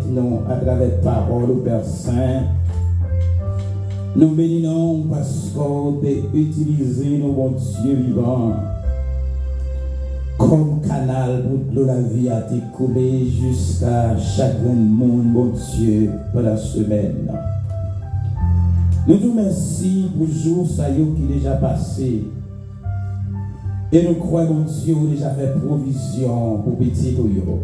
nous à travers parole au Père Saint. Nous bénissons parce qu'on a utilisé nos bon Dieu vivant comme canal pour la vie à t'écouler jusqu'à chacun monde, bon Dieu, pendant la semaine. Nous te remercions pour le jour ça y est qui est déjà passé. Et nous croyons, mon Dieu, déjà fait provision pour petit Toyo.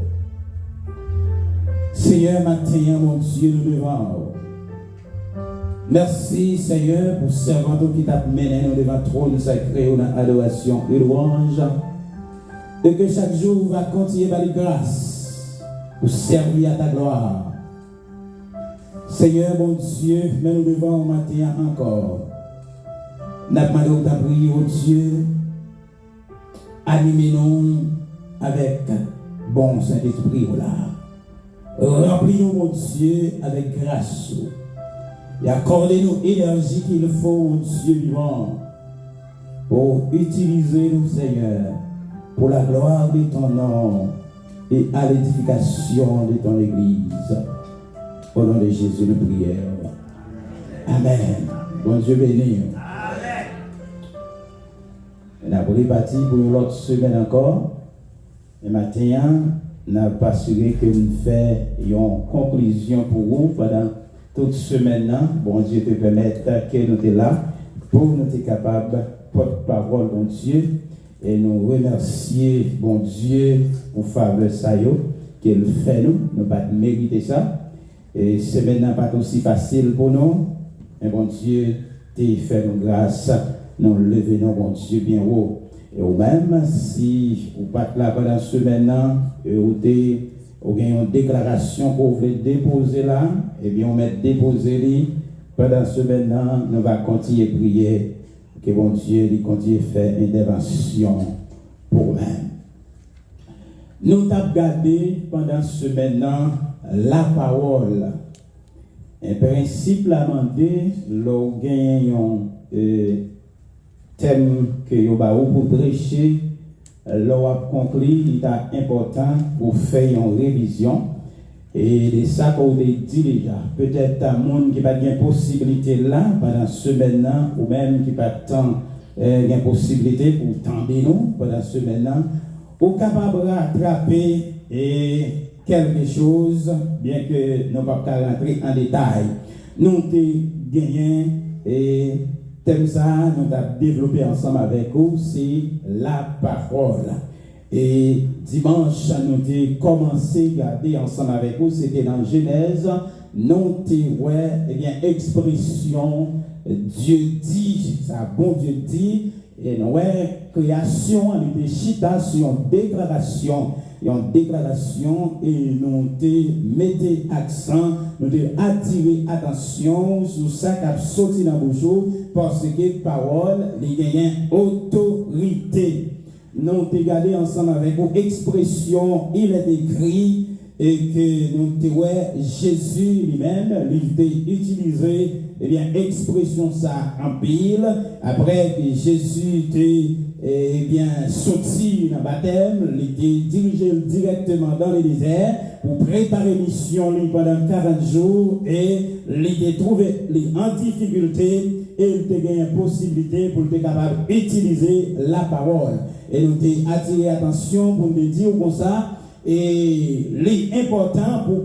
Seigneur, matin, mon Dieu, nous devons. Merci, Seigneur, pour ce servant qui t'a mené nous devant le trône sacré, dans adoration et louange. Et que chaque jour va continuer par les grâces pour servir à ta gloire. Seigneur, mon Dieu, mais nous devons matin encore. Nous demandons ta prière, oh Dieu. Animez-nous avec bon Saint-Esprit là. Remplis-nous, mon Dieu, avec grâce. Et accordez-nous l'énergie qu'il faut, mon Dieu vivant, pour utiliser nous, Seigneur, pour la gloire de ton nom et à l'édification de ton Église. Au nom de Jésus, nous prions. Amen. Bon Dieu béni. On a reparti pour l'autre semaine encore. Et maintenant, on a assuré que nous faisons une conclusion pour vous pendant toute semaine. Bon Dieu te permette que nous sommes là pour nous être capables de porte-parole, bon Dieu. Et nous remercier, bon Dieu, pour faveur ça qu'il fait nous. Nous ne pas mériter ça. Et c'est maintenant pas aussi facile pour nous. Mais bon Dieu, tu fait nous grâce. Nous levons, bon Dieu, bien haut. Et ou même, si vous pas là pendant ce maintenant, vous avez une déclaration que vous voulez déposer là, et bien on met déposer pendant ce maintenant, nous allons continuer à prier, que bon Dieu lui continue à faire intervention pour nous-mêmes. Nous avons gardé pendant ce maintenant la parole. Un principe lamenté, nous gagnons thème que nous avons pour prêcher, l'on a conclu, il est important pour faire une révision. Et de ça qu'on a dit déjà, peut-être un monde qui n'a pas de possibilité là, pendant ce maintenant, ou même qui n'a pas de possibilité pour tendre nous, pendant ce maintenant, ou capable de rattraper quelque chose, bien que nous ne pouvons pas rentrer en détail. Nous avons gagné et thème ça, nous avons développé ensemble avec vous, c'est la parole. Et dimanche, nous avons commencé à garder ensemble avec vous, c'était dans Genèse, nous avons expression, Dieu dit, ça bon Dieu dit, et nous création, nous avons chita sur une déclaration et nous mettez accent, nous attirer attention sur ça qui a sorti dans le jour parce que parole, il y a une autorité. Nous avons regardé ensemble avec vos expressions, il est écrit et que nous avons Jésus lui-même, il a utilisé expression ça en pile, après que Jésus était sorti dans le baptême, il était dirigé directement dans le désert pour préparer mission pendant 40 jours et il était trouvé en difficulté et il était gagné une possibilité pour être capable d'utiliser la parole. Et nous avons attiré l'attention pour nous dire comme ça, et l'important pour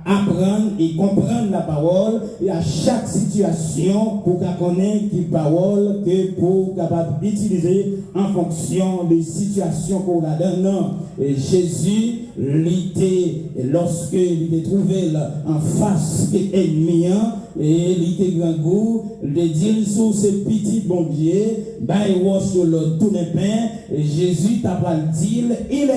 apprendre et comprendre la parole et à chaque situation pour connaître qui parole que pour capable d'utiliser en fonction des situations qu'on a donné. Et Jésus lorsque il était trouvé en face de l'ennemi et il était grand goût, il dit sur ce petit bon Dieu, il sur le tout le pain, et Jésus t'a pas dit, il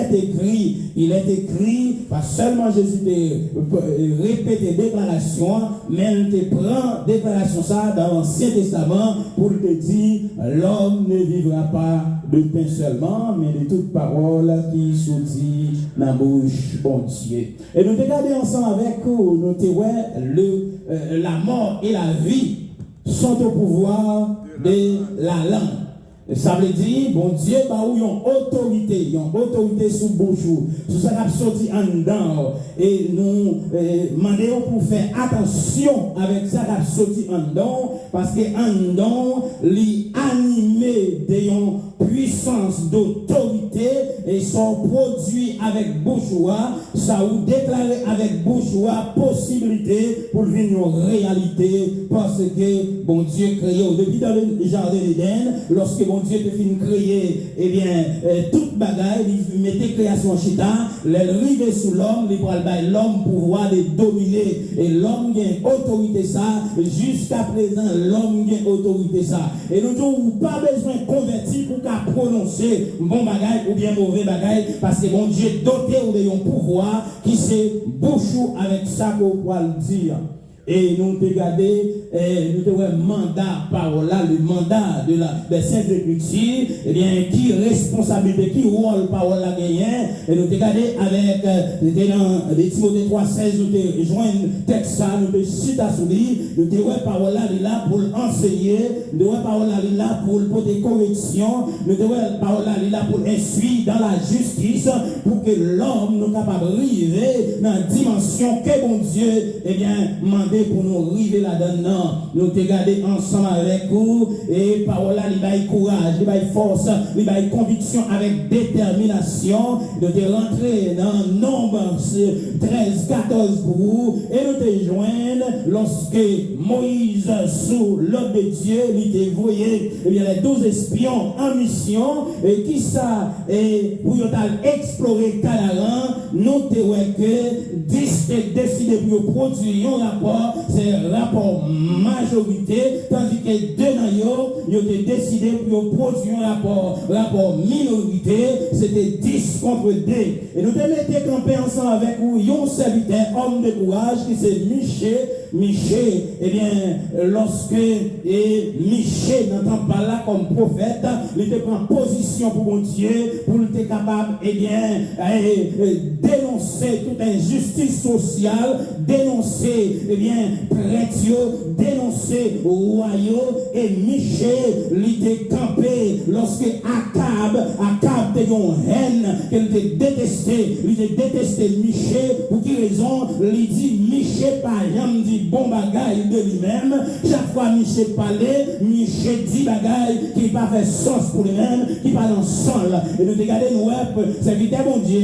est écrit, pas seulement Jésus te répéter déclaration, mais il te prend déclaration ça dans l'Ancien Testament pour te dire, l'homme ne vivra pas de pain seulement, mais de toute parole qui sortit dans la bouche bon Dieu. Et nous regardons ensemble avec vous, nous la mort et la vie sont au pouvoir de la langue. Ça veut dire, bon Dieu, bah où ils ont autorité sous bouche, sous ça qui a sorti en dedans. Et nous demandons pour faire attention avec ça qui a sorti en dedans, parce que en dedans, les animés d'une puissance d'autorité et sont produits avec bouchoir, ça ou déclaré avec bouchoir possibilité pour venir en réalité, parce que bon Dieu créé depuis dans le jardin d'Éden, lorsque bon Dieu te fin créer, eh bien, toute bagaille, il mettait création chita, l'arrivée sous l'homme, il prend l'homme pouvoir de dominer, et l'homme a autorité ça, jusqu'à présent, l'homme a autorité ça. Et nous n'avons pas besoin de convertir pour qu'à prononcer bon bagaille ou bien mauvais bagaille, parce que bon Dieu doté ou de un pouvoir qui se bouchou avec ça qu'on pourra le dire. Et nous te regardé, nous avons un mandat par là, le mandat de la Sainte Écriture, eh bien, qui responsabilité, qui rôle par là gagné, et nous te regardé avec, dans Timothée 3,16, nous te joint un texte, nous te cite à souligner, nous te ouais par là pour enseigner, nous te ouais par là pour des corrections, nous te ouais par là pour instruire dans la justice, pour que l'homme nous capable d'arriver dans la dimension que bon Dieu, eh bien, mandé pour nous arriver là-dedans. Nous te garder ensemble avec vous et parole là, il baille courage, il baille force, il baille conviction avec détermination de te rentrer dans nombre 13, 14 pour vous et nous te joindre lorsque Moïse sous l'ordre de Dieu, il te voyait, il y a les 12 espions en mission et qui ça et pour explorer Canaan, nous te voyons que 10 décidé pour produire un rapport. C'est rapport majorité, tandis que deux naïos, ils ont décidé pour produire un rapport minorité, c'était 10 contre 2. Et nous te mettons camper ensemble avec vous, un serviteur, homme de courage, qui c'est Michel, eh bien, lorsque Michel n'entend pas là comme prophète, il te prend position pour mon Dieu, pour être capable, eh bien, dénoncer toute injustice sociale, dénoncer, eh bien, prêtio, dénoncer royaux, et Michel, il était campé lorsque Akab te yon haine, qu'il te détesté, il te détesté Michel, pour qui raison, il dit Michel par exemple dit bon bagaille de lui-même, chaque fois Michel parlait, Michel dit bagaille qui pas fait sens pour lui-même, qui parle ensemble, et nous regardons nous web, c'est qui était bon Dieu,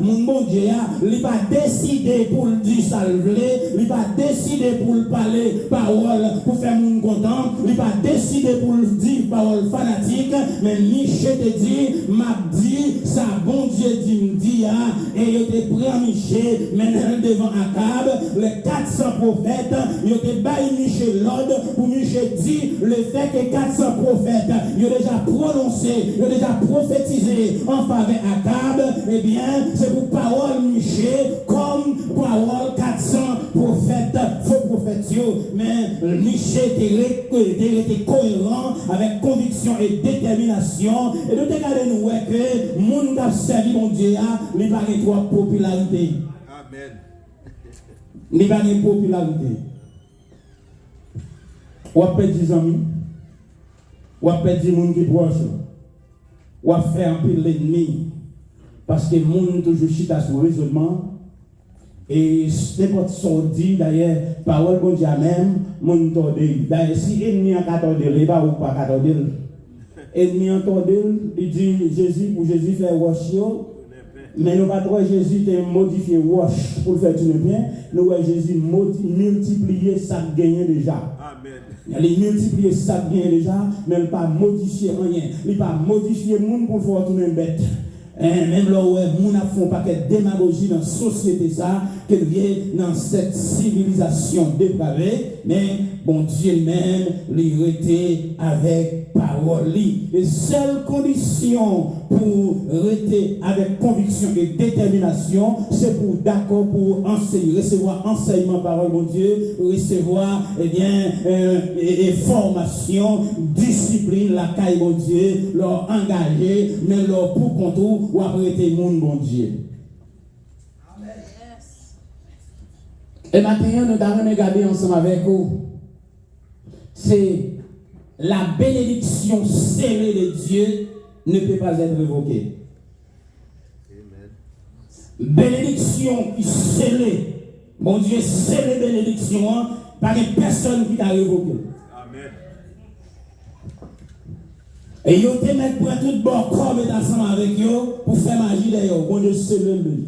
mon bon Dieu, il pas décidé pour le dire salver, il pas décidé pour le parler parole pour faire mon content, il pas décidé pour le dire parole fanatique, mais Michel te dit, m'a dit, ça bon Dieu dit me dit, et il était prêt Michel, maintenant devant Akab, les 400 prophètes, il était baillé Michel l'ordre pour Michel dit le fait que 400 prophètes, il a déjà prononcé, il a déjà prophétisé en faveur Akab, eh bien, c'est pour parole Michel, comme parole 400 prophètes, faux prophètes, mais Michel était cohérent avec conviction et détermination, et nous regardons nous que le monde qui a servi mon Dieu, il n'y a pas de trois popularité. Amen. Il n'y a pas de popularité. Ou à perdre des amis, ou à perdre des gens qui proches, ou à faire un peu l'ennemi, parce que le monde toujours chita sur le raisonnement. Et n'importe ce qu'on dit, d'ailleurs, parole bon Dieu même, mon tordé. D'ailleurs, si ennemi a 14 il n'est pas ou pas 14 ennemi entendé, il dit Jésus, pour Jésus faire wash, mais nous pas trop Jésus t'a modifié wash pour faire tout le bien. Nous voyons Jésus multiplier ça gagné déjà. Amen. Il multiplier ça gagné déjà, mais il pas modifier rien. Il pas modifier monde pour faire tout le bête. Même là où nous avons pas de démagogie dans la société, ça, que vient dans cette civilisation dépravée, mais bon Dieu même, il était avec parole. Les seules conditions pour rester avec conviction et détermination, c'est pour d'accord pour enseigner, recevoir enseignement parole, mon Dieu, recevoir, eh bien, formation, discipline, la caille, mon Dieu, leur engager, mais leur pour contour, ou arrêter mon bon Dieu. Amen. Et maintenant, nous allons regarder ensemble avec vous. C'est la bénédiction scellée de Dieu ne peut pas être révoquée. Bénédiction qui scellée. Mon Dieu, scellé bénédiction, par une personne qui t'a révoqué. Amen. Et yo te mettre pour tout bon corps et ensemble avec yo pour faire magie d'ailleurs. Mon Dieu, scellé lui.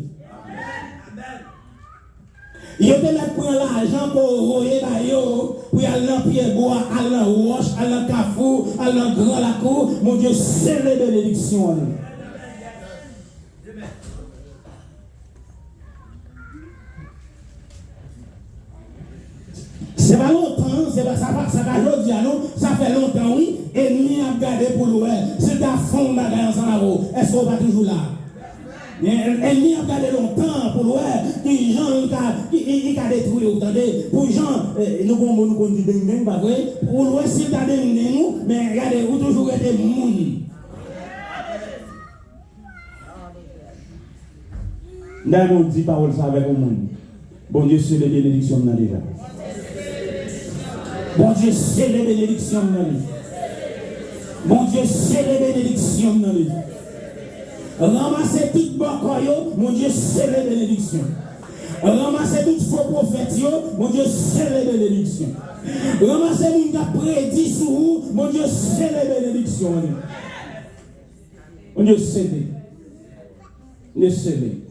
Yo te mettre pour l'argent pour royer d'ailleurs, pour aller dans pied bois, aller dans roche, aller dans cafou, aller dans grand la cour. Mon Dieu, scellé bénédiction. C'est pas longtemps, c'est pas ça va dire non, ça fait longtemps oui, et nous a gardé pour l'ouer. C'est ta fond bagaille ensemble. Est-ce qu'on va toujours là? Ennemi a gardé longtemps pour l'ouer, qui gens qui a détruit autant de pour gens nous dit ding pas vrai, pour l'ouer s'il t'a donné nous, mais regardez où toujours été monde. Nous dit parole ça avec le monde. Bon Dieu, c'est les bénédictions déjà. Bon Dieu, c'est les bénédictions dans lui. Bon Dieu, c'est les bénédictions dans lui. Ramassez tout bon mon Dieu, c'est les bénédictions. Ramassez tout faux prophète, mon Dieu, c'est les bénédictions. Ramassez tout qui a prédit sur vous, mon Dieu, c'est les bénédictions. Mon Dieu, c'est les. Ne scellez.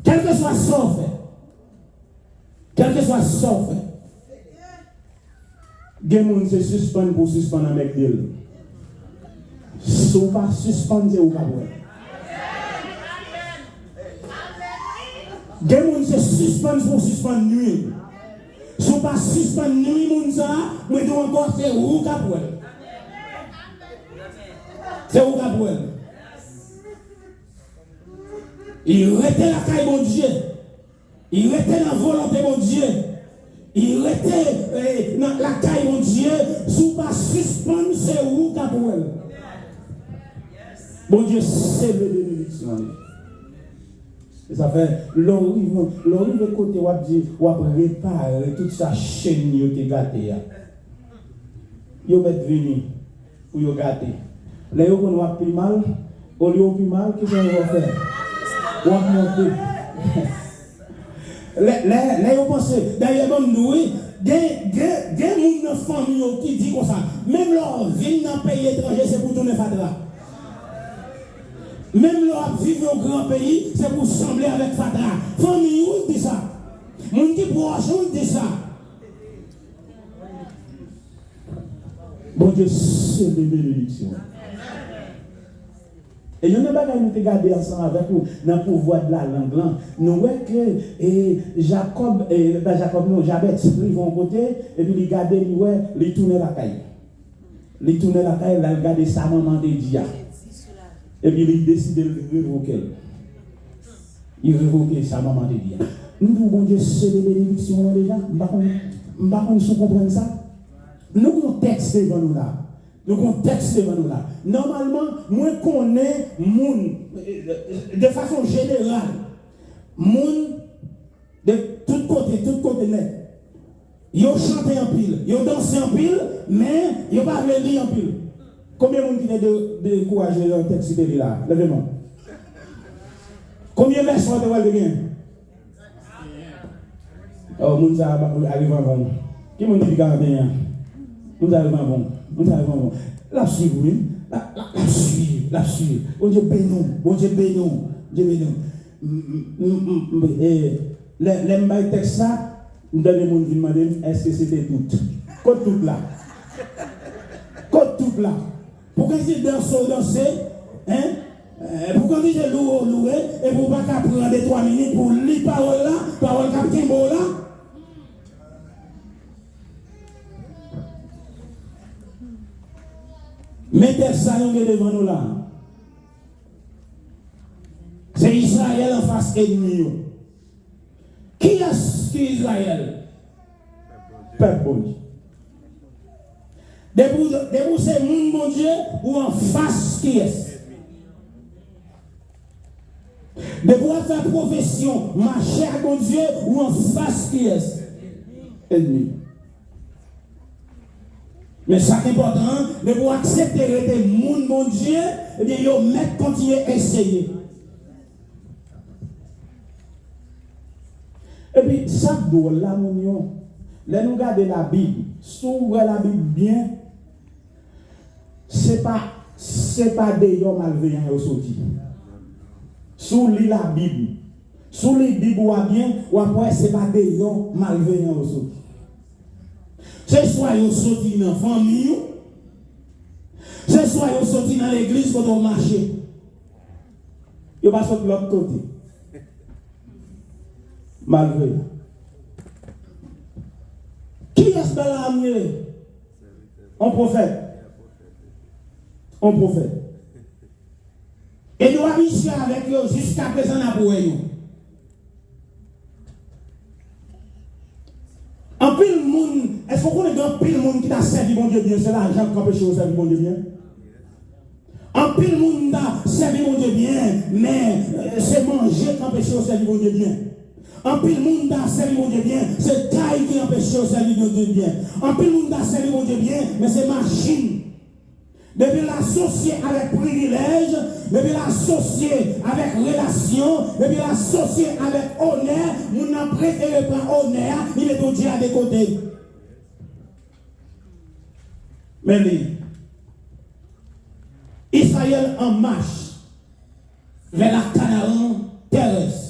Quel que soit son fait, quel que soit son fait, des gens se suspendent pour suspendre avec Dieu. Si vous ne pas suspendre, c'est vous pas voir. Des gens se suspendent pour suspendre nuit. Si vous ne pas suspendre nuit, vous devez encore faire vous pas voir. C'est vous pas voir. Il était la caille de Dieu. Il était la volonté de Dieu. Il était dans la caille de Dieu. Si vous ne pas suspendre, c'est vous pas voir. Bon Dieu, c'est le bénédiction. Et ça fait, l'orrive côté, on dit, on réparer toute sa chaîne qui est gâtée. Vous êtes venus pour vous gâter. Là, vous avez plus mal, au lieu de plus mal, qu'est-ce que vous faire? Vous avez monté. Là, vous pensez, d'ailleurs, nous, des gens de famille qui disent comme ça, même leur vie dans le pays étranger, c'est pour tourner Fatra. Même leur vivre au grand pays, c'est pour sembler avec Fatra. Famille, où dit ça? Mon qui proche, où dit ça? Bon Dieu, c'est des bénédictions. Et il y a pas qui nous garder ensemble avec vous dans le pouvoir de la langue. Nous voyons que Jacob, non, Jabet, ils vont côté, et puis ils gardent, ils tournent la caille. Ils tournent la caille, ils gardent sa maman de Dia. Et puis il décide de révoquer. Il révoque sa maman de Dia. Nous, bon Dieu, c'est des bénédictions déjà. Nous ne comprenons ça. Nous avons un texte devant nous là. Nous avons un texte devant nous là. Normalement, moi je connais moun de façon générale. Moun de tout côté net. Ils ont chanté en pile, ils ont dansé en pile, mais ils n'ont pas lire en pile. Combien de monde qui est de courage dans le texte de là? Levez-moi. Combien de versions de bien? Oh, moun arrive avant. Qui m'a dit bien? Nous arrivons bon. Nous arrivons bon. La suivre, oui. La suivre. Bon Dieu bénisse. Bon Dieu bénisse. Dieu bénisse. Et les textes ça, nous donnons mon vie demander est-ce que c'était tout? Côte tout là. Côte tout là. Pour qu'on dise danser, hein? Pour qu'on dise louer, et pour pas qu'à prendre 3 minutes pour lire parole là, parole captain là. Mettez ça devant nous là. C'est Israël en face ennemi. Qui est-ce qui est Israël? Peuple bon Dieu. Debout c'est mon bon Dieu ou en face qui est? Debout à faire profession, marcher à bon Dieu ou en face qui est? Ennemi. Mais ça qui est important, de pour accepter le monde, mon Dieu, eh bien, yo mettre continuer à essayer. Et puis, ça doit là, mon Dieu, là, nous regardons la Bible, s'ouvre la Bible bien, c'est pas des hommes malveillants au sorti. Sous la Bible, sous les Bibles ou bien, ou après, c'est pas des hommes malveillants au sorti. C'est soit ils sortent dans la famille, c'est soit ils sortent dans l'église quand on marche. Ils pas sortir de l'autre côté. Malgré. Qui est-ce dans l'âme? Un prophète. Un prophète. Et nous avons mission avec eux jusqu'à présent pour eux. En pile monde, est-ce qu'on connaît un pile monde qui t'a servi mon Dieu bien? C'est l'argent qui empêche de servir mon Dieu bien. En pile monde t'a servi mon Dieu bien, mais c'est manger qui empêche de servir mon Dieu bien. En pile monde t'a servi mon Dieu bien, c'est taille qui empêche de servir mon Dieu bien. En pile monde t'a servi mon Dieu bien, mais c'est machine. Depuis l'associer avec privilège, depuis l'associer avec relation, depuis l'associer avec honneur, nous n'avons préféré prendre honneur, il est tout dit à des côtés. Mais Israël en marche vers la Canaan terrestre.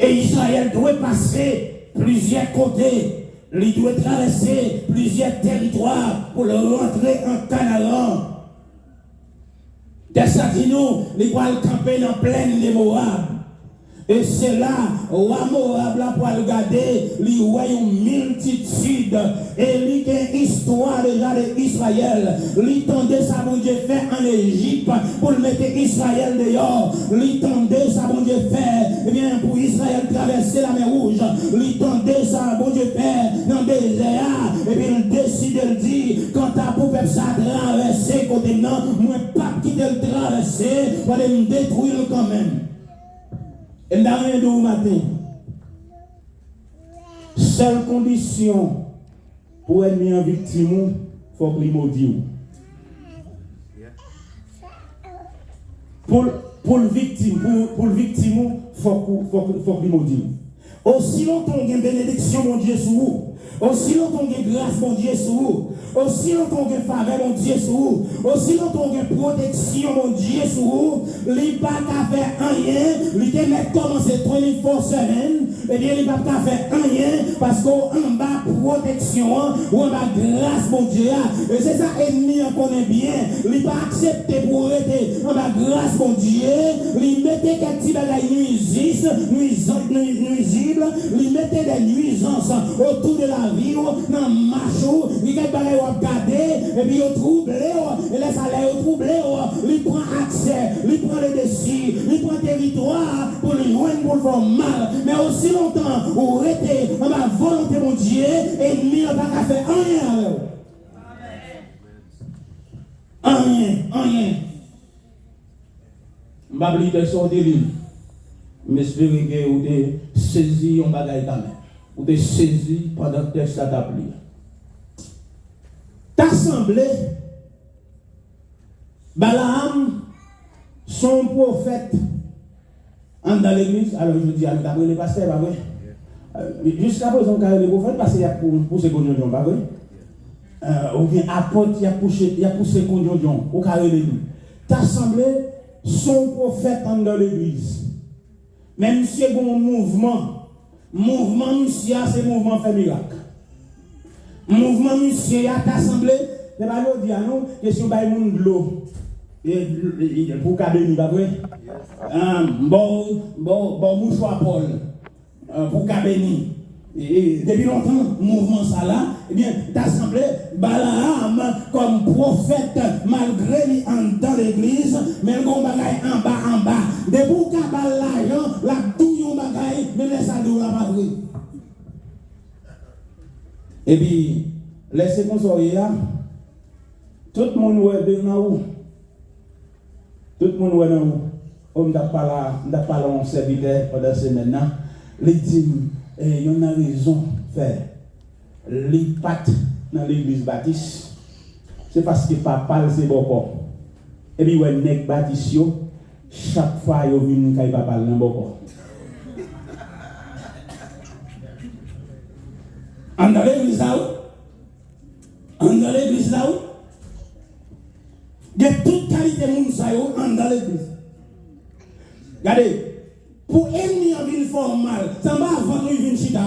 Et Israël doit passer plusieurs côtés. Il doit traverser plusieurs territoires pour le rentrer en Canaan. Des Sardino, il va camper dans pleine de Moab. Et c'est là, roi Moab, là, pour regarder, il voit une multitude. Et il y a une histoire déjà d'Israël. Il tendait ça, bon Dieu, fait en Égypte pour mettre Israël dehors. Il tendait ça, bon Dieu, fait, eh bien, pour Israël traverser la mer Rouge. Il tendait ça, bon Dieu, fait dans le désert. Et puis il décide de dire, quand ta pour peuple ça traverser, côté non, moi, pas quitter le traverser, pour me détruire quand même. Et dans rien de matin, seule condition pour être mis en victime, il faut qu'il maudit. Pour le victime, il faut qu'il maudit. Aussi longtemps qu'il y a une bénédiction, mon Dieu, sur vous. Aussi longtemps qu'il y a une grâce, mon Dieu, sur vous. Aussi longtemps qu'il y a une faveur, mon Dieu, sur vous. Aussi longtemps qu'il y a une protection, mon Dieu, sur vous. Il n'y a pas qu'à faire rien. Il te met commencer 24 semaines. Eh bien, il n'y a pas qu'à faire rien. Parce qu'en bas, protection, ou en bas, grâce, mon Dieu. Et c'est ça, ennemi, on connaît bien. Il n'a pas accepté pour être en bas, grâce, mon Dieu. Il mettait quelques petits bagages nuisibles. Il mettait des nuisances autour de la vie, dans le marché, il y a des bagages à regarder, et puis il trouble, et laisse aller trouble, il prend accès, il prend le dessus, il prend territoire pour lui joindre, pour le faire mal. Mais aussi longtemps, où était dans ma volonté, mon Dieu, et il n'a pas faire rien. Rien. Je ne vais pas oublier de sortir de l'île. Mais j'espère que vous avez saisi un bagage quand même. Vous avez saisi pendant que ça t'a pris. T'assemblée, Balaam, son prophète, dans l'église. Alors je dis à nous, les pasteurs, pas vrai? Jusqu'à présent, on a les prophètes parce qu'il y a pour ces conjonctions, pas vrai? Ou bien apôtre, il y a poussé conjonctions, au carré de nous. T'assemblée, son prophète dans l'église. Même si c'est un mouvement, monsieur, c'est mouvement fait miracle. Mouvement monsieur, a assemblé, c'est pas l'eau dire nous, que si on va de l'eau, pour cabiner, pas vrai? Bon, mouchoir Paul, pour cabiner. Et depuis longtemps, mouvement ça là, eh bien, d'assemblée, Balaam comme prophète, malgré lui dans l'église, mais le bon bagaille en bas. De pour qu'à l'argent, la douille bagaille, mais laisse à douille la pas vrai. Et puis, laissez qu'on soit là, tout le monde est dans où? Tout le monde est dans où? On n'a pas là, serviteur pendant ce maintenant, il dit, il y en a raison de faire. les pattes dans l'église baptiste, c'est parce que papa c'est bon. Et puis, ouais, nèg baptiste, chaque fois, il vient quand papa dans bon. En dans l'église là, il y a toute qualité de monde dans l'église. Regardez, pour ennemi en ville formal, ça va avant qu'il vienne chita.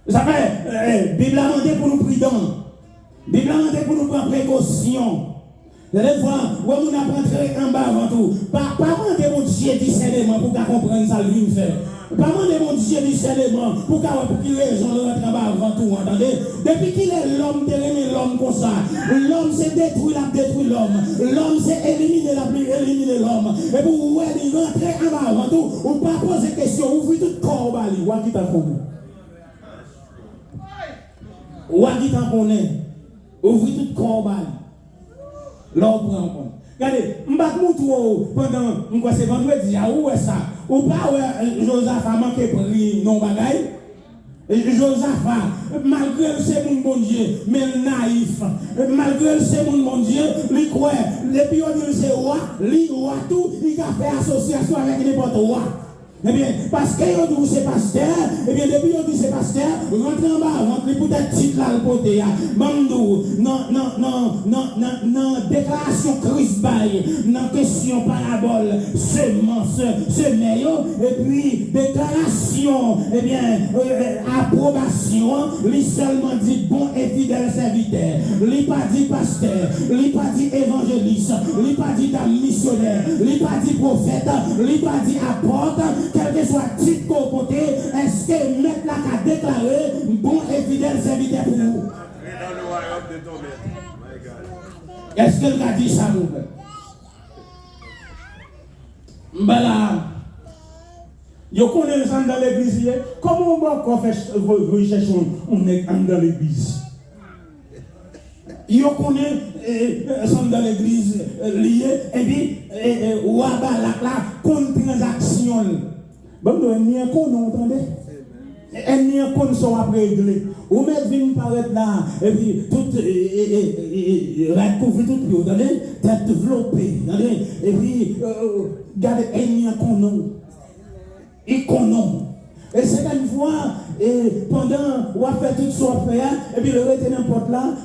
Ça fait, Bible a demandé pour nous prudents. Bible a demandé pour nous prendre précaution. Des fois, où on a rentré en bas avant tout, pas demander mon Dieu discernement pour qu'on comprenne ça lui faire. Pas demander mon Dieu discernement pour qu'il raison de rentrer en bas avant tout, entendez? Depuis qu'il est l'homme, t'es l'homme comme ça. L'homme c'est détruit, l'homme. L'homme c'est éliminer l'homme. Et pour rentrer en bas avant tout, ou pas poser question, ouvrir tout corps bali, ou qui t'a connu. Ou qui t'a connu. Ouvrir tout corps bali. L'homme prend compte. Regardez, je vais pendant c'est vendredi, où est ça? Ou pas, Josaph a manqué prix, non bagaille? Josaph, malgré c'est mon bon Dieu, mais naïf, malgré c'est mon bon Dieu, il croit, depuis on dit c'est roi, tout, il a fait association avec n'importe roi. Eh bien, parce que on dit c'est pasteur, eh bien, depuis on dit c'est pasteur, rentre en bas, rentre peut-être titre là le côté, bandou, non, déclaration Christ bail, non, question parabole, semence, meilleur, et puis, déclaration, eh bien, approbation, lui seulement dit bon et fidèle serviteur, lui pas dit pasteur, lui pas dit évangéliste, lui pas dit missionnaire, lui pas dit prophète, lui pas dit apôtre, quel que soit le titre qu'on côté, est-ce que mettre là qu'à déclarer bon et fidèle serviteur pour vous? Est-ce qu'elle a dit ça, mon frère? Voilà. Vous connaissez ça dans l'église? Comment on va faire rechercher dans l'église? Vous connaissez ça dans l'église lié, et puis, là, contre transaction. Bon, nous avons qu'on entendez? Et nous avons qu'on après réglé. Ou mettre vin paraître là, et puis tout recouvrir tout le monde, tête développée, et puis regardez, et nous avons et qu'on et c'est une fois, pendant on a fait tout ce qu'on fait, et puis le reste n'importe là.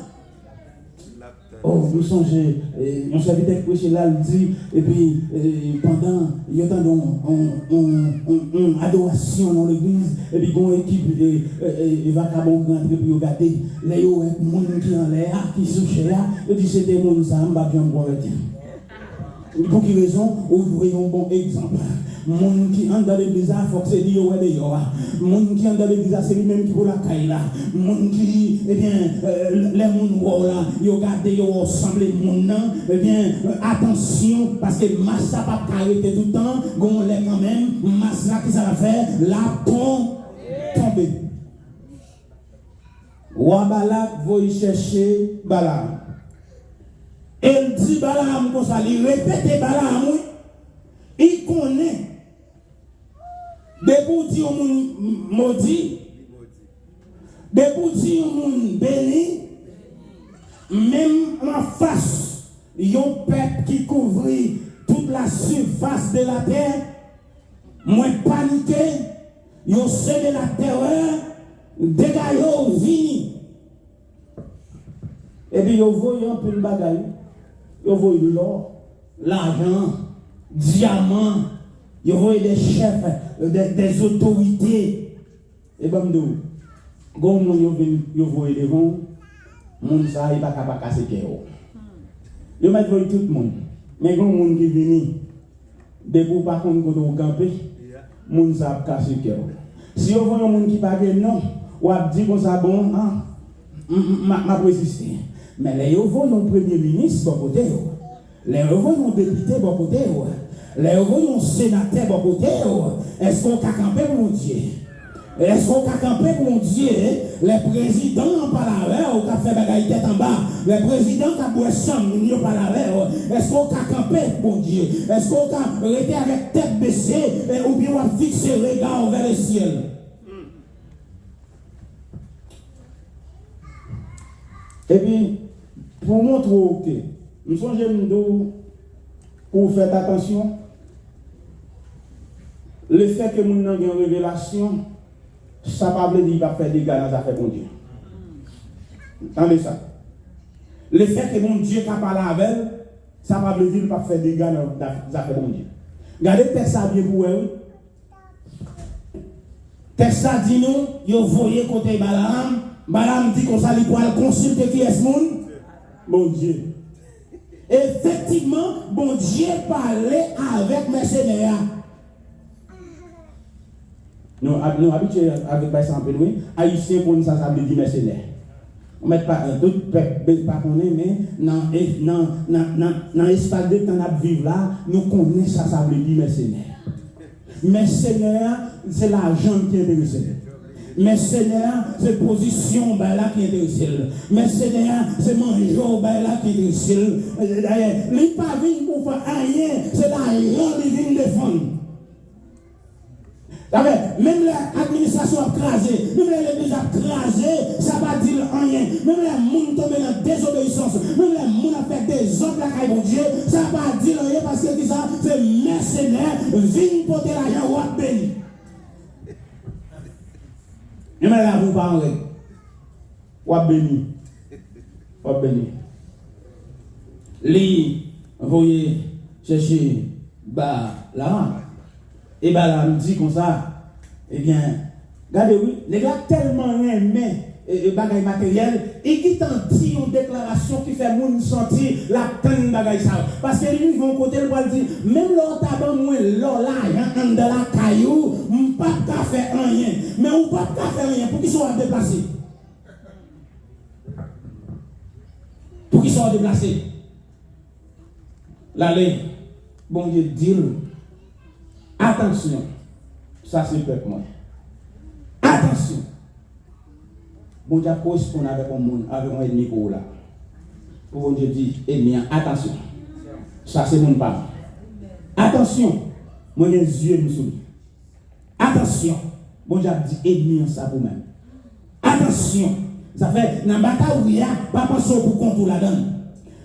Oh, nous songez, mon serviteur prêché là, il dit, et puis pendant, il y a une adoration dans l'église, et puis il y a une équipe de vagabonds qui rentrent, puis regarder, les gens qui en l'air, qui sont chez là, et dit c'est des gens, ça ne va pas bien pour eux. Pour quelle raison? Ouvrez un bon exemple. Moun qui entre dans l'église, il faut que c'est lui ou les gens. Moun qui entre dans l'église, c'est lui-même qui pour la caille là. Moun qui, eh bien, les moun là, ils regardent, ils ressemblent moun nan. Eh bien, attention, parce que masse ça pas arrêter tout le temps. Gon l'est quand même, masse là qui ça va faire, la tomber. Wa Balak va chercher Balaam. Elle dit Balaam comme ça, il répète Balaam, oui. Il connaît. Des pour dire au monde maudit, des pour dire au monde béni, même en face, il y a un peuple qui couvre toute la surface de la terre, moins paniqué, il y a ceux de la terreur, des gars vini. Et puis, il voit un peu de bagaille, il voit l'or, l'argent, diamant, il voit des chefs, des autorités. Et bien, quand vous voyez devant, moun ça, il va pas casser le cœur. Il va voir tout le monde. Mais quand moun qui vient, debout par contre, quand vous campez, moun ça va casser le cœur. Si vous voyez un monde qui parle non, ou a dit qu'on ça bon, m'a résisté. Mais les vous voyez un premier ministre, bon côté, les vous voyez un député, bon côté, les vous voyez un sénateur, bon côté, est-ce qu'on a campé pour mon Dieu? Est-ce qu'on a campé pour mon Dieu? Les présidents par la verre, ou a fait bagaille tête en bas, les présidents qui ont boit sang, ils par la verre, est-ce qu'on a campé pour mon Dieu? Est-ce qu'on a arrêté avec tête baissée, ou bien on a fixé le regard vers le ciel? Et puis, pour montrer que nous sommes pour faire attention, le fait que nous avons une révélation, ça ne veut pas dire qu'il va faire des gars dans les affaires de Dieu. Entendez ça? Le fait que mon Dieu n'a pas parlé avec elle, ça ne veut pas dire qu'il va faire des gars dans les affaires de Dieu. Regardez le texte bien pour elle. Le texte dit nous, vous voyez côté Balaam. Balaam dit qu'on s'allie pour consulter qui est ce monde? Mon Dieu. Effectivement, bon Dieu parlait avec mercenaires. Nous habitués avec ça en peu, haïtiens pour nous, ça veut dire mercenaires. On ne met pas d'autres peuples, pas qu'on est, mais dans l'espace de temps à vivre là, nous connaissons ça veut dire mercenaires. Mercenaires, c'est l'argent qui est intéressé. Mercenaires, c'est position là qui est intéressé. Mercenaires, c'est manger là qui est intéressé. D'ailleurs, les pas venus pour faire rien, c'est l'argent qui vient défendre. Même l'administration a crasé, même l'église a crasé, ça va dire rien. Même les gens tombent dans la désobéissance, même les gens ont fait des autres la caille de Dieu, ça va dire rien parce que ça, c'est mercenaire, vigne porter l'argent ou à béni. Et même là, vous parlez, ou à béni. Ou à béni. Lui, vous voyez, chercher, là. Et là, me dit comme ça, eh bien, regardez, oui, les gars tellement aimés et bagaille matériel, et qui t'en dit une déclaration qui fait moun sentir la peine bagaille ça. Parce que lui, ils vont côté le dire, même leur tabac, moi, là, dans la caillou, on pas qu'à faire rien. Mais on pas qu'à faire rien pour qu'ils soient déplacés. Pour qu'ils soient déplacés. L'allée, bon Dieu, dit. Attention, ça c'est le peuple moi. Attention. Bon Dieu correspond avec un monde, avec un ennemi pour là. Pour bon Dieu dire, ennemi, attention. Ça c'est mon parent. Attention, moi j'ai les yeux me soumis. Attention, bon Dieu dit ennemi ça pour même. Attention, ça fait dans la bataille où il y a, pas penser pour contre la donne.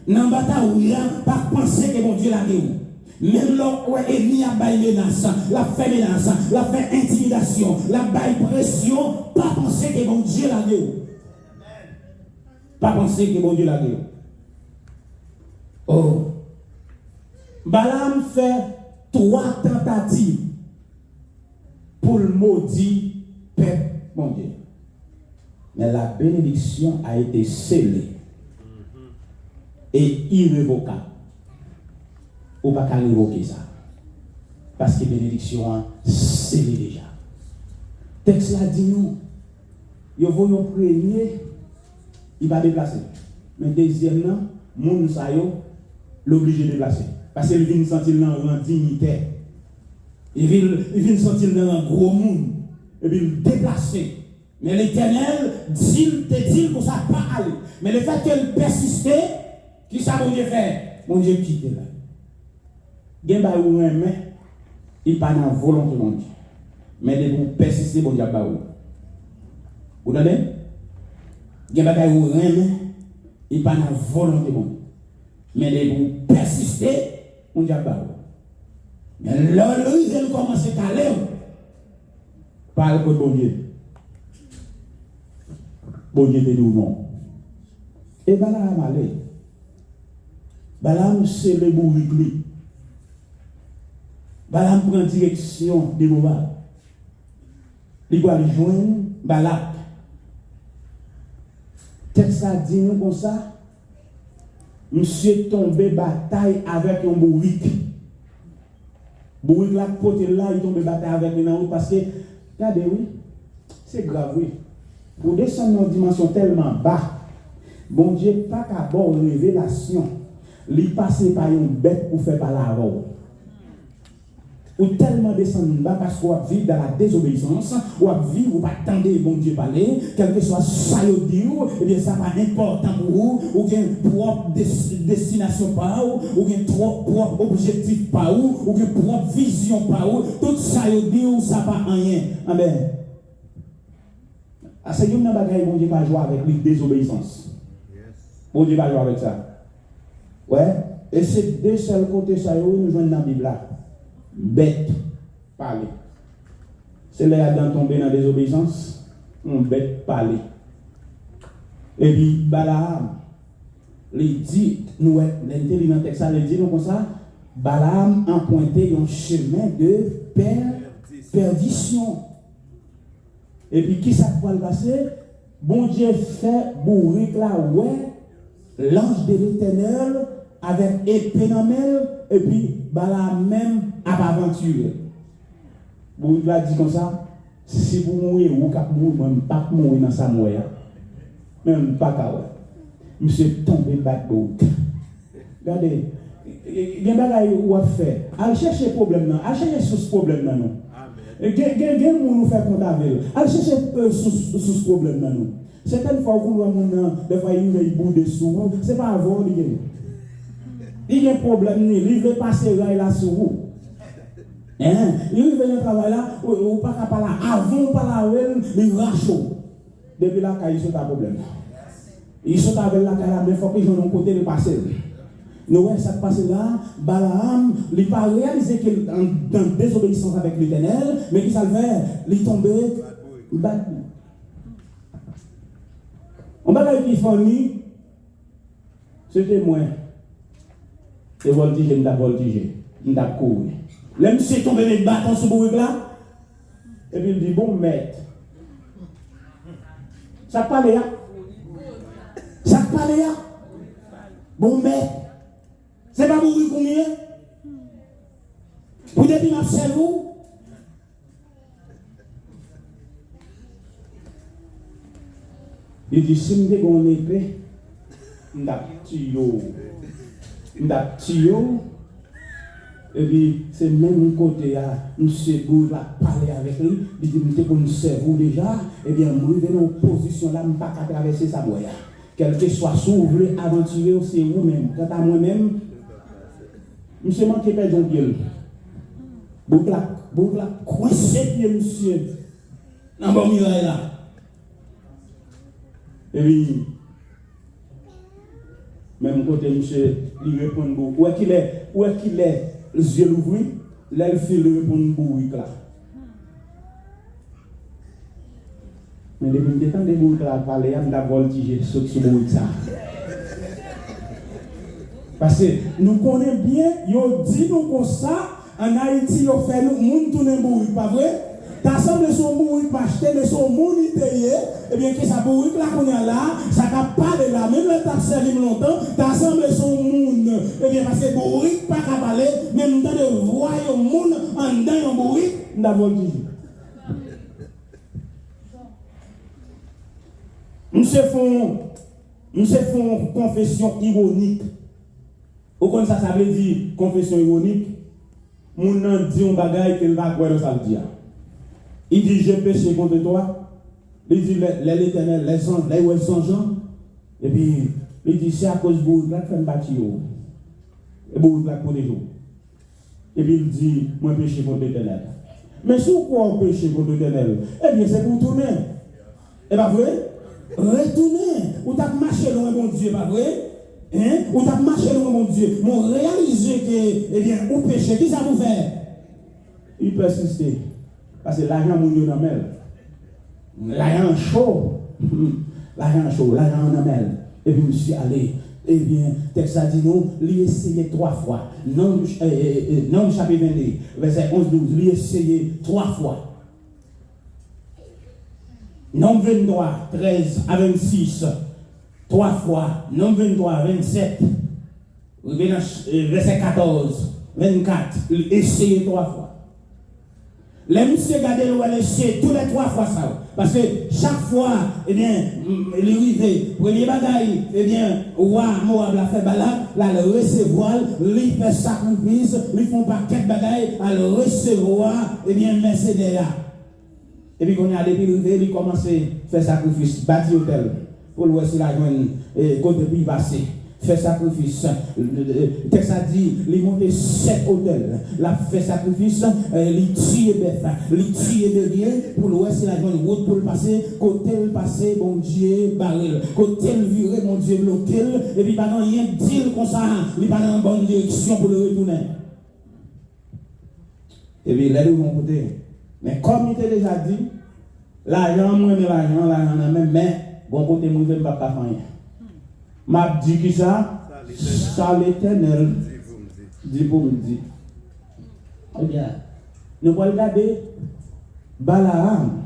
Dans la bataille où il y a, pas penser que bon Dieu l'a guéri. Même là où l'ennemi a baillé menace, la fait menace, la fait intimidation, la baille pression, pas penser que bon Dieu l'a guéri. Pas penser que bon Dieu l'a guéri. Oh. Balaam fait 3 tentatives pour le maudire peuple, mon Dieu. Mais la bénédiction a été scellée et irrévocable. Ou pas qu'à révoquer ça. Parce que bénédiction, c'est déjà. Texte là dit nous, il faut un premier, il va déplacer. Mais deuxièmement, moun sa yo, l'obligé de déplacer. Parce qu'il vient sentir dans un dignitaire. Il vient sentir dans un gros monde. Et puis il déplacer. Mais l'Éternel dit pour ça pas aller. Mais le fait qu'elle persistait, qui ça mon Dieu fait? Mon Dieu quitte là. Gen ba ou un mais il pas dans volonté de Dieu. Mais de vous persister bon Dieu ba ou. Vous entendez? Gen ba ou un mais il pas dans volonté de Dieu. Mais de vous persister bon Dieu ba ou. Mais là il commence à caler. Parle pour bon Dieu. Bon Dieu te dit non. Et Balaam allait. Balaam c'est le bourrique. Balaam prend direction de Moab. Il va rejoindre Balak. Texte ça dit nous comme ça. Monsieur tombé bataille avec un bourrique. Bourrique là côté là il tombe bataille avec un autre parce que regardez oui, c'est grave oui. Pour descendre dans une dimension tellement bas, bon Dieu pas qu'à bord révélation, il passe par une bête pour faire par la robe. Ou tellement descendre bas parce qu'on va vivre dans la désobéissance, ou va vivre, ou pas attendre bon Dieu parler, quel que soit ça vous dit, et bien ça pas important pour vous, ou bien propre destination par vous, ou bien propre objectif par vous, ou bien propre vision par vous, tout ça vous dit, ou ça pas rien. Amen. C'est une bagaille bon Dieu va jouer avec lui désobéissance. Bon Dieu va jouer avec ça. Ouais. Et c'est deux seuls côtés ça nous jouons dans la Bible là. Bête, parler. C'est là d'en tomber dans la désobéissance. On bête, parler. Et puis, Balaam, il dit, nous, l'intelligent texte, il dit, nous, comme ça, Balaam a pointé un chemin de perdition. Et puis, qui ça va le passer? Bon Dieu fait bourrique là, ouais, l'ange de l'Éternel avec épée dans la main, et puis, Balaam même a aventuré. Bourrique là dit comme ça, si vous mourrez, vous ne mourrez, même pas mourir dans sa mouille. Même pas qu'à ouais. Monsieur tombé back bourrique. Regardez. Il y a des choses où on fait. Allez chercher le problème, allez chercher ce problème. Il y a des gens qui nous font compte avec eux. Allez chercher ce problème. Certaines fois, vous voyez des bouts de sous, ce n'est pas avant. Il y a un problème, il veut passer là sur vous. Il veut le travail là, ou pas qu'à parler avant, pas là, il rachaud. Depuis là, il y a un problème. Ils sont avec la carrière, mais il faut qu'ils aient un côté de passer. Nous voyons ça passe là, Balaam, il n'a pas réalisé qu'il est en désobéissance avec l'Éternel, mais qu'il s'avère, il est tombé, bad boy. On va dire qu'il fournit, c'était moi. Et voltiger, il a voltigé, il a couru. Là, monsieur est tombé avec bâton sur le là, et puis il dit, bon maître, ça parle là? Ça parle là? Bon maître. C'est pas mourir combien? Vous devez m'observer. Il dit, si je suis en épée, je suis et puis, c'est même côté, monsieur Goud a parlé avec lui, il dit, je suis vous déjà, et bien, je suis dans une position là, je ne peux pas traverser sa voie. Quel que soit ce que vous voulez aventurer, c'est vous-même. Quant à moi-même, monsieur manque pas de pied. Bougla, coincé pied, monsieur. Dans bon miraille là. Et puis, même côté, monsieur, il répond beaucoup. Où est qu'il est, les yeux ouverts, là, il fait le répondre beaucoup là. Mais depuis le temps de vous parler, on a voltigé ce qui est ça. Parce que nous connaissons bien, ils disent nous comme ça, en Haïti, ils fait nous, nous tournons bourrique, pas vrai? T'as semblé son bourrique pas acheté, mais son bourrique payé, et bien que sa bourrique là qu'on a là, ça n'a pas de là, même le taxe servi longtemps, t'as semblé son monde, et bien parce que bourrique pas qu'à parler, même dans le royaume monde, en dedans un bourrique, nous avons voltigé. Nous se font confession ironique. Au contraire, ça veut dire confession ironique. Mon nom dit un bagage qu'il va croire dans sa vie. Il dit, j'ai péché contre toi. Il dit, l'Éternel, les anges, les anges. Et puis, il dit, c'est à cause de vous, là, fait un bâtiment. Et vous, là, pour les jours. Et puis, il dit, moi, péché contre l'Éternel. Mais si vous croyez péché contre l'Éternel, eh bien, c'est pour tourner. Et pas vrai? Retourner. Ou t'as marché loin, mon Dieu, pas vrai? Hein? Ou t'as marché loin, mon Dieu. Mon réaliser que, eh bien, ou péché, qui ça vous fait? Il persiste. Parce que l'argent, mon Dieu, n'en mêle. L'argent chaud. L'argent chaud, l'argent en mêle. Et puis, je suis allé. Eh bien, texte a dit nous, lui essayé 3 fois. Nombre chapitre 22, verset 11-12, lui essayé 3 fois. Nombre 23, 13 à 26, 3 fois. Nombre 23, 27, verset 14, 24, essayez 3 fois. Les messieurs gardez le essayé tous les 3 fois ça. Parce que chaque fois, eh bien, les rivets, premier bagaille, eh bien, roi Moab l'a fait balade, là, le recevoir, lui fait sacrifice, lui font pas 4 bagailles, à le recevoir, eh bien, Mercedes là. Et puis, quand on a des rivets, il commence à faire sacrifice, bâtir hôtel, pour le voir si la joindre, côté puis passer. fait sacrifice. Le texte a dit, il monte 7 hôtels, l'a fait sacrifice, il tue bœuf, il tue bélier, pour l'ouest, il a une route pour le passer, côté le passer, bon Dieu, barrel, côté le virer, mon Dieu, bloqué, et puis pendant rien dire comme ça, il pas dans une bonne direction pour le retourner. Et puis là, ils vont côté. Mais comme il t'a déjà dit, l'argent, moi, l'argent, mais bon côté, moi, je ne vais pas faire rien. M'a dit qui ça? Ça l'Éternel dit pour me dire. Eh bien, nous allons regarder Balaam.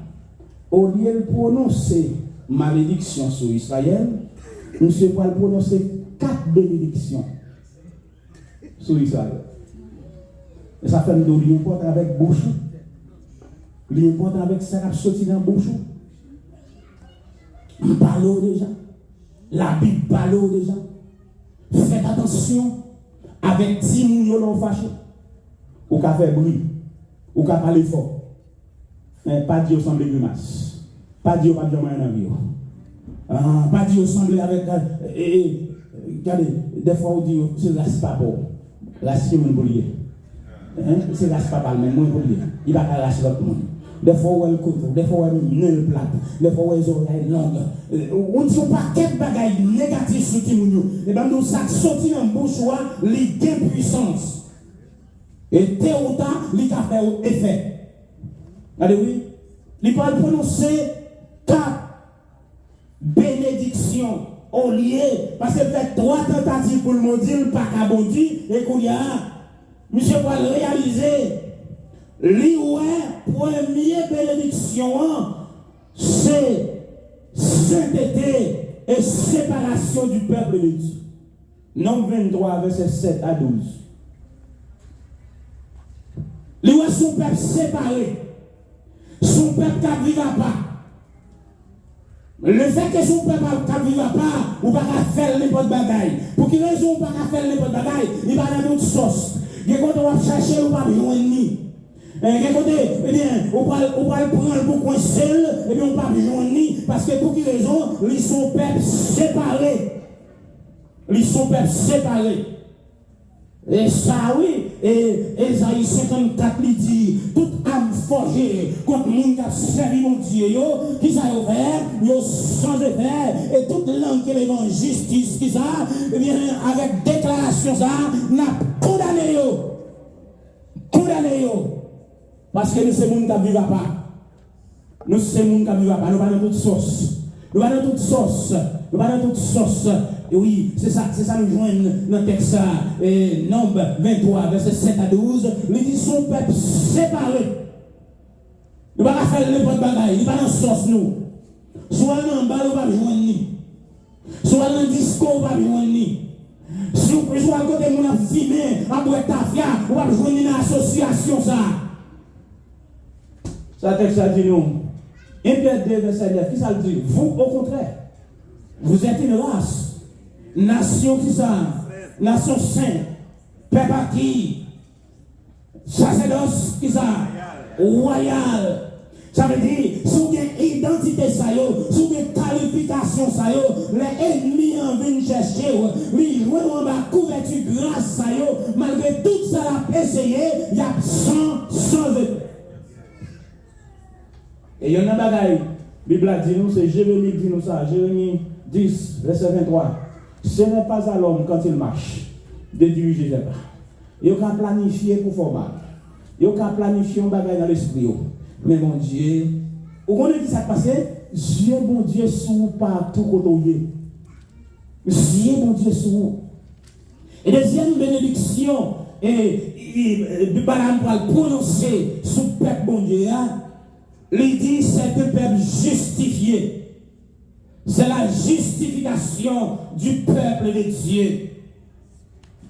Au lieu de prononcer malédiction sur Israël, nous allons prononcer 4 bénédictions sur Israël. Et ça fait nous l'importe avec bouche. L'importe avec ça qui a sorti dans la bouche. On parle déjà. La Bible parle déjà. Faites attention avec 10 millions fâchés. Ou qu'à faire bruit. Ou qu'à parler fort. Mais pas dire semble grimace. Pas dire pas de moyen dans vie. Pas dire semble avec. Regardez, des fois on dit c'est race pas bon. Race qui est mon lié. C'est race pas mal, mais moi pour lié. Il va pas race l'autre monde. Des fois, on le couteau, des fois, on le plate, des fois, on les oreilles longues. On dit pas quel bagage négatif sur Timounio. Et bien, nous, ça sorti en bouche, les gains puissance. Et tôt ou tard, il a fait effet. Allez, oui. Il peut prononcer 4 bénédictions au lieu, parce qu'il fait 3 tentatives pour le maudire, pas qu'à bondir, et qu'on y a, monsieur va le réaliser. Première bénédiction, c'est sainteté et séparation du peuple de Dieu. Nombre 23, verset 7 à 12. L'ouest, son peuple séparé, son peuple qui ne vivra pas. Le fait que son peuple ne vivra pas, ou pas faire n'importe bagaille. Pour quelle raison on ne peut pas faire n'importe bagaille? Il va dans d'autres sauce. Et quand on va chercher, on va besoin de ni. Eh bien, on va le prendre pour coincer, et bien on ne va pas besoin ni. Parce que pour quelle raison? Ils sont peuple séparés. Ils sont peuple séparés. Et ça, oui, et Esaïe 54 lui dit, toute âme forgée contre le monde qui a servi mon Dieu, qui s'est ouvert, yo sans effet, et toute langue qui est en justice, qui ça, eh bien, avec déclaration, ça, n'a condamné yo. Condamné yo. Parce que nous, c'est le monde qui ne vivra pas. Nous, c'est le monde qui ne vivra pas. Nous, pas dans toute sauce. Nous, pas dans toute sauce. Nous, pas dans toute sauce. Et oui, c'est ça nous joignent dans le texte. Et Nombre 23, verset 7 à 12. Nous dit son peuple séparé. Nous ne pouvons pas faire n'importe bagaille. Nous ne pouvons pas dans sauce, nous. Soit dans le bas, nous ne pouvons pas joindre ni. Soit dans le discours, nous ne pouvons pas joindre ni. Si vous pouvez à côté de mon fumé, à boire tafia, nous ne pouvons pas joindre une association, ça. Ça texte a dit nous. 1 Pierre 2, verset 9. Qui ça le dit? Vous, au contraire, vous êtes une race. Nation qui ça? Nation sainte. Peuple acquis. Sacerdoce qui ça? Royal. Ça veut dire, si vous avez identité, si vous avez qualification, les ennemis en viennent chercher, ils jouent en bas couverture grâce, malgré tout ça, l'a essayé, il y a 100 et il y en a bagaille. La Bible dit nous, c'est Jérémie dit nous ça. Jérémie 10, verset 23. Ce n'est pas à l'homme quand il marche de diriger ses pas. Il a planifié pour faire mal. Il a planifié un bagaille dans l'esprit. Mais mon Dieu, vous connaissez ce qui s'est passé? Dieu, mon Dieu, sous partout côté. Dieu, mon Dieu, sous. Et deuxième bénédiction, et Balaam va le prononcer sous le peuple, mon Dieu. Il dit, c'est un peuple justifié. C'est la justification du peuple de Dieu.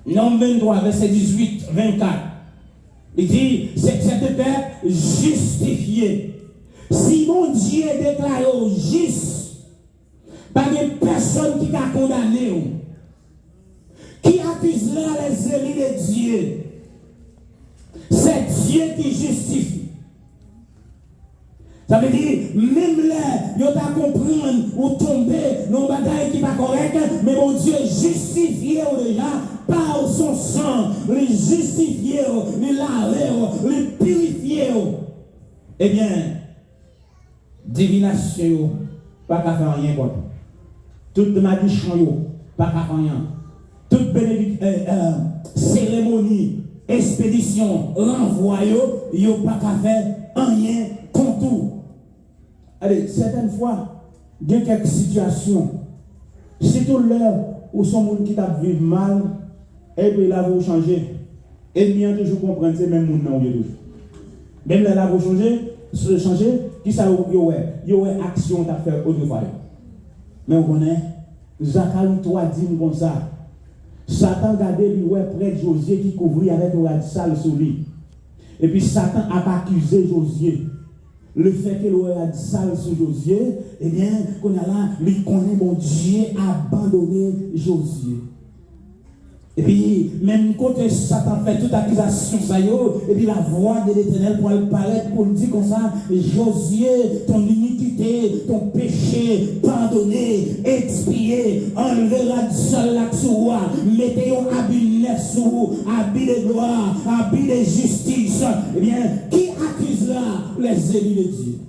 Nombre 23, verset 18, 24. Il dit, c'est un peuple justifié. Si mon Dieu est déclaré juste, pas de personne qui a condamné, qui accuse là les élus de Dieu. C'est Dieu qui justifie. Ça veut dire, même là, vous avez comprendre ou tomber dans une bataille qui n'est pas correcte, mais mon Dieu justifié déjà par son sang, les justifier, les laver, les purifier. Eh bien, divination, pas qu'à faire rien contre. Toute magician, pas qu'à faire rien. Toute cérémonie, expédition, renvoi, yo pas qu'à faire rien contre tout. Allez, certaines fois, il y a quelques situations. C'est tout l'heure où son monde qui t'a vécu mal, et puis là, vous changez. Et bien toujours comprendre, c'est même monde dans le toujours. Même là, vous changer, qui ça y a action à faire autrefois. Mais vous connaissez, Zacharie 3 dit comme ça. Satan regardait lui près de Josué qui couvrit avec un radical sur lui. Et puis Satan a accusé Josué. Le fait que l'on a dit ça sur Josué, eh bien, qu'on a là, lui connaît mon Dieu abandonné Josué. Et puis, même quand Satan fait toute accusation, ça y est, et puis la voix de l'Éternel pour le paraître, pour le dire comme ça, Josué, ton iniquité, ton péché, pardonné, expié, enlevera du sol là sur toi, mettez un habit neuf sur vous, habit de gloire, habit de justice. Eh bien, qui accusera les élus de Dieu?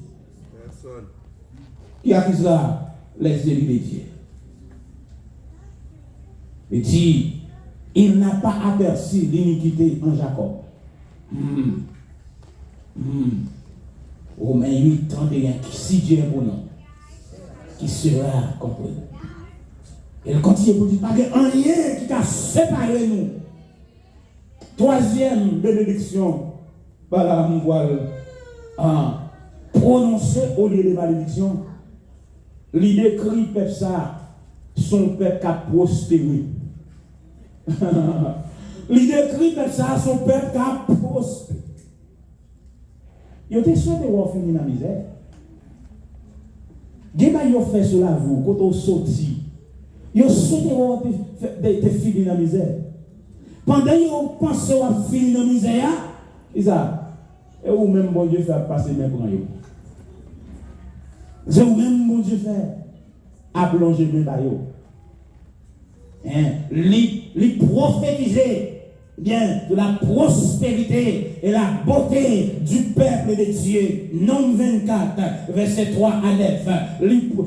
Personne. Qui accusera les élus de Dieu? Et dit, il n'a pas aperçu l'iniquité en Jacob. Romains 8, 31, si Dieu est pour nous, qui sera contre nous. Il continue pour dire, pas de rien qui a séparé nous. Troisième bénédiction, par la voile, prononcée au lieu de malédiction. L'idée décrit peuple ça, son peuple qui a prospéré. L'idée décrit peuple ça, son peuple qui a prospéré. Il était souhaité voir finir dans la misère. Ils ont fait cela vous, quand on sortit. Ils ont souhaité voir finir dans la misère. Pendant qu'ils ont pensé à finir dans la misère, ils ont et ou même bon Dieu fait passer mes bras. C'est ou même bon Dieu fait à plonger mes baillots. Les prophétiser bien de la prospérité et la beauté du peuple de Dieu. Nombre 24, verset 3 à 9.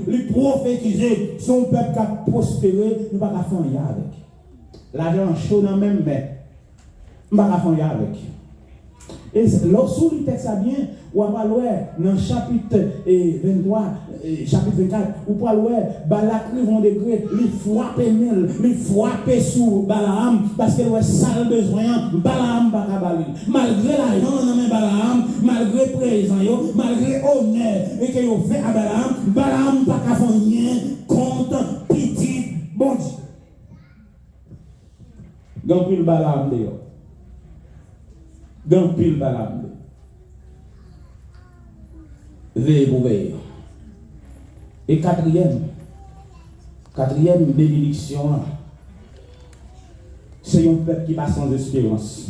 Les prophétiser son peuple qui a prospéré, nous ne pouvons pas faire rien avec. L'argent chaud dans même mais nous ne pouvons pas faire rien avec. Et lorsque vous texte ça bien, ou à dans le chapitre 23, chapitre 24, ou pas Balak vont degré, les frapper les frapper sur Balaam, parce que ouais ça le besoin, Balaam pas cabaler. Malgré l'argent dans Balaam, malgré présent, malgré honneur, et que vous fait à Balaam, Balaam pas qu'à faire rien contre petit bon Dieu. Donc il Balaam d'ailleurs. Dans pile Balaam. Veillez pour veiller. Et quatrième bénédiction, c'est un peuple qui passe sans espérance.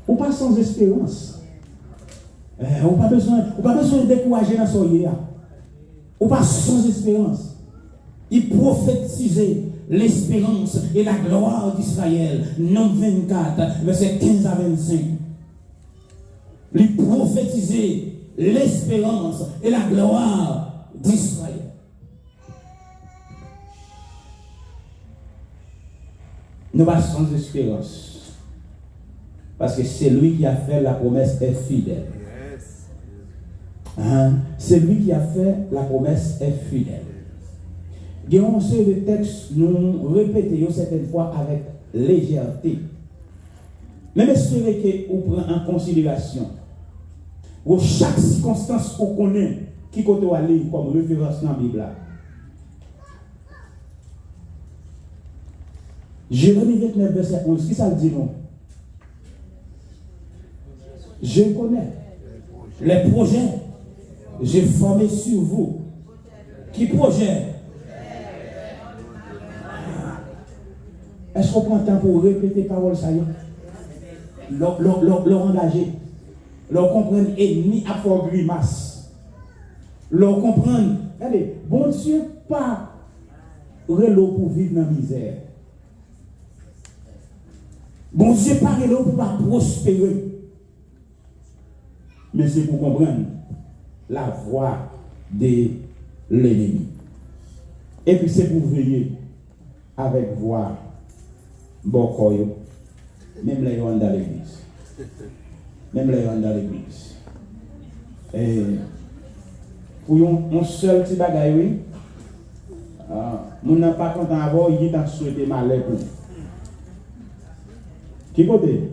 Ou pas sans espérance. Ou pas besoin de décourager dans son yéa. Ou pas sans espérance. Il prophétisait l'espérance et la gloire d'Israël. Nombre 24, verset 15 à 25. Il prophétisait l'espérance et la gloire d'Israël. Nous pas sans espérance. Parce que c'est lui qui a fait la promesse est fidèle. C'est lui qui a fait la promesse est fidèle. Il y a un seul de textes, nous répétons certaines fois avec légèreté. Même espérez que vous prenez en considération où chaque circonstance qu'on connaît qui côté aller comme référence dans la Bible. Jérémie 29, verset 11, qui ça le dit non? Je connais les projets, j'ai formé sur vous. Qui projet? Est-ce qu'on prend le temps pour répéter parole ça y est? L'engager. Leur comprendre ennemi à fort grimace. Leur comprendre, allez, bon Dieu, pas relo pour vivre dans la misère. Bon Dieu, pas relo pour pas prospérer. Mais c'est pour comprendre la voix de l'ennemi. Et puis c'est pour veiller avec voix Bokoyo, même les gens dans l'église. Même les gens dans l'église. Et pour un seul petit bagage, oui, mon n'a pas content d'avoir, il t'a souhaité malheur pour. Qui côté?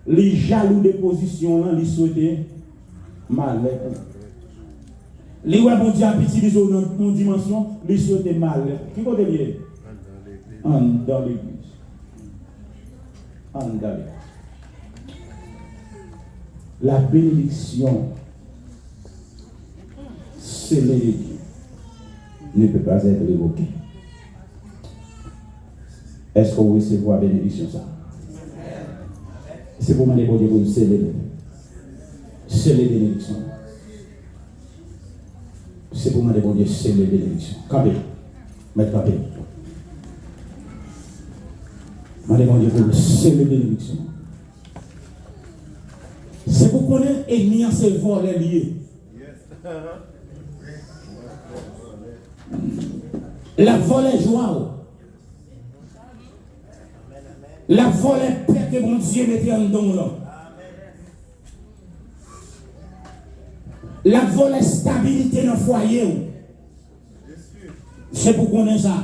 Les jaloux de position, là, ils souhaitaient malheur pour. Les ouais bon Dieu petit des dans une dimension, les souhaitaient malheur. Qui côté lié? En dans l'église. En dans l'église. La bénédiction scellée de Dieu ne peut pas être évoquée. Est-ce que vous recevez la bénédiction ça? C'est pour moi les bon Dieu pour sceller les bénédictions. C'est pour moi les bon Dieu sceller les bénédictions. Campé. Mettre campé. Moi les bon Dieu pour sceller les bénédictions. C'est pour connaître ennemi en se voler lié. La volée joie. La volée paix que mon Dieu mettait en don là. La volée stabilité dans le foyer. C'est pour connaître ça.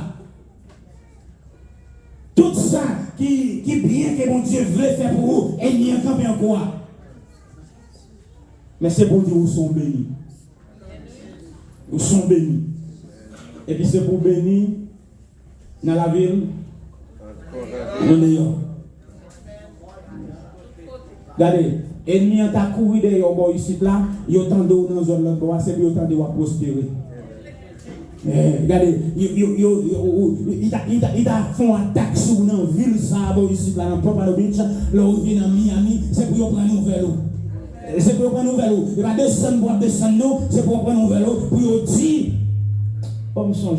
Tout ça qui bien que mon Dieu veut faire pour vous, ennemi en camp en quoi? Mais c'est pour dire où sont bénis. Où sont bénis. Et puis c'est pour bénir dans la ville. Regardez, ennemi en t'a couru d'ailleurs ici là, il y a autant d'eau dans la zone là, c'est pour autant de prospérer. Regardez, il t'a fait une attaque sur une ville ça ici là, dans Port Beach, là où il vient dans Miami, c'est pour prendre une nouvelle eau. C'est pour prendre un vélo. Il va descendre pour descendre, c'est pour prendre un vélo. Pour dire, oh, je songe.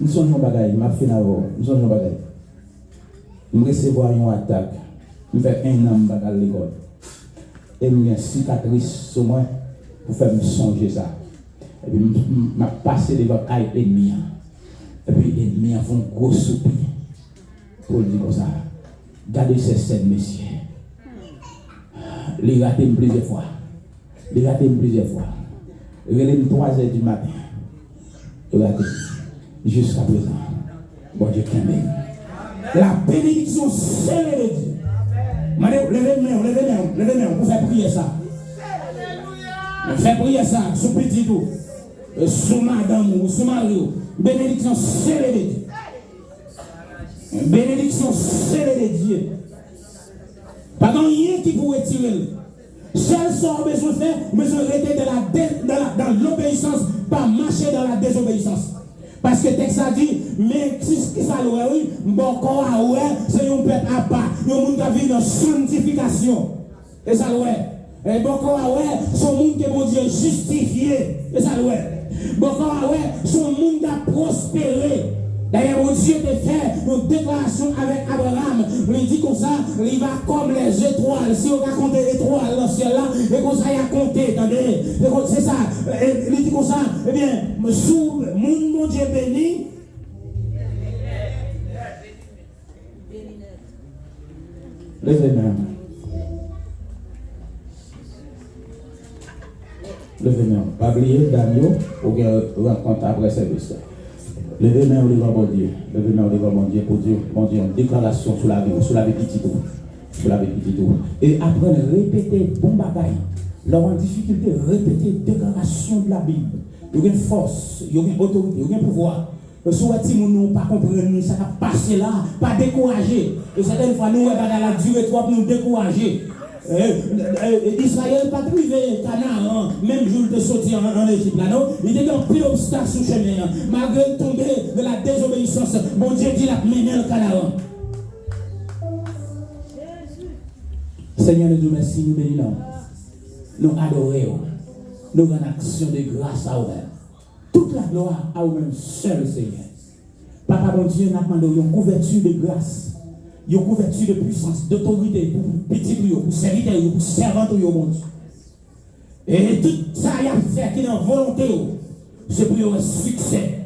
Je songe un bagage, je fais d'abord. Je songe un bagage. Je recevoir une attaque. Je fais un an à l'école. Et je mets une cicatrice sur moi pour faire me songer ça. Et puis, je passe devant l'ennemi. Et puis, l'ennemi a fait un gros soupir. Pour dire comme ça. Gardez ces scènes, messieurs. Les ratés plusieurs fois. Les ratés plusieurs fois. Les 3h du matin. Les ratés. Jusqu'à présent. Bon Dieu qui aime. La bénédiction scellée de Dieu. Levez-moi, pour faire prier ça. Faire prier ça, sous petit tout. Sous madame ou sous mari. Bénédiction scellée de Dieu. Bénédiction scellée de Dieu. Pas rien qui pourrait tirer. Seul sort besoin de faire, besoin de rester dans l'obéissance, pas marcher dans la désobéissance. Parce que le texte a dit, mais si ça oui, bon corps à ouais, c'est un peuple à part. Il y a un monde qui vit dans la sanctification. Et ça ouais. Et bon corps à ouais, c'est un monde qui bon Dieu justifié. Et ça ouais. Bon corps à ouais, c'est un monde qui a prospéré. D'ailleurs, mon Dieu te fait une déclaration avec Abraham. Il dit comme ça, il va comme les étoiles. Si on va compter les étoiles dans le ciel là, et comme ça, il a compté, attendez. C'est ça. Il dit comme ça, eh bien, sous mon Dieu béni. Levez-moi. Levez-moi. Pas oublier, Daniel, ou rencontre après service. Levez-moi devant mon Dieu. Levez-moi devant mon Dieu pour dire, mon Dieu, une déclaration sur la vie petit tout. Sur la vie petit tout. Et après, répéter bon bagaille. Leur en difficulté, répéter déclaration de la Bible. Il y a une force, il y a une autorité, il y a un pouvoir. Si nous ne pas comprendre, ça va passer là, pas décourager. Et certaines fois, nous, dans la durée trop pour nous décourager. Israël pas privé Canaan, même jour de sortir en Égypte là, non? Il était dans pile obstacle sur le chemin. Malgré tomber de la désobéissance, bon Dieu dit la mener le Canaan. Seigneur, nous te remercions, nous bénissons. Nous adorons. Nous rendons action de grâce à vous-même. Toute la gloire à vous-même seul, Seigneur. Papa, mon Dieu, nous demandons une couverture de grâce, une couverture de puissance, d'autorité pour petit, pour serviteur, pour servant, mon Dieu. Et tout ça, il y a fait qui est en volonté, c'est pour le succès.